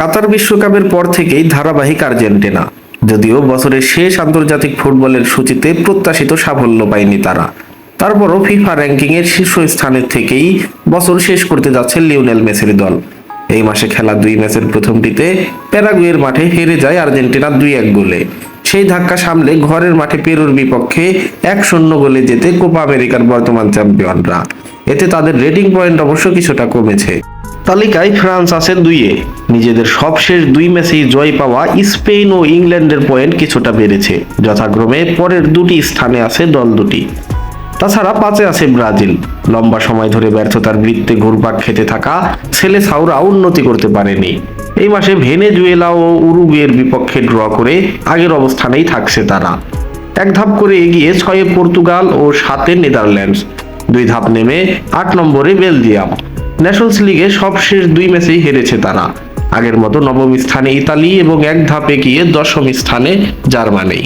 কাতার বিশ্বকাপের পর থেকেই ধারাবাহিক আর্জেন্টিনা, যদিও বছরের শেষ আন্তর্জাতিক ফুটবলের সূচিতে প্রত্যাশিত সাফল্য পায়নি তারা। তারপরও ফিফা র্যাঙ্কিংয়ের শীর্ষস্থানের থেকেই বছর শেষ করতে যাচ্ছে লিওনেল মেসির দল। এই মাসে খেলা 2 ম্যাচের প্রথমটিতে প্যারাগুয়ের মাঠে হেরে যায় আর্জেন্টিনা 2-1 গোলে। সেই ধাক্কা সামলে ঘরের মাঠে পেরুর বিপক্ষে 1-0 গোলে জেতে কোপা আমেরিকার বর্তমান চ্যাম্পিয়নরা। এতে তাদের রেটিং পয়েন্ট অবশ্য কিছুটা কমেছে। তালিকায় ফ্রান্স আছে 2-এ। নিজেদের সবশেষ 2 ম্যাচেই জয় পাওয়া স্পেন ও ইংল্যান্ডের পয়েন্ট কিছুটা বেড়েছে, যথাক্রমে পরের দুটি স্থানে আছে দল দুটি। তাছাড়া 5-এ আছে ব্রাজিল। লম্বা সময় ধরে ব্যর্থতার বৃত্তে ঘুরপাক খেতে থাকা সেলেসাওরা উন্নতি করতে পারেনি। এই মাসে ভেনেজুয়েলা ও উরুগুয়ের বিপক্ষে ড্র করে আগের অবস্থানেই থাকছে তারা। এক ধাপ করে এগিয়ে 6-এ পর্তুগাল ও 7-এ নেদারল্যান্ডস, 2 ধাপ নেমে 8 নম্বরে বেলজিয়াম। ন্যাশনস লিগে সবশেষ 2 ম্যাচেই হেরেছে তারা। আগের মতো 9ম স্থানে ইতালি এবং 1 ধাপ এগিয়ে 10ম স্থানে জার্মানি।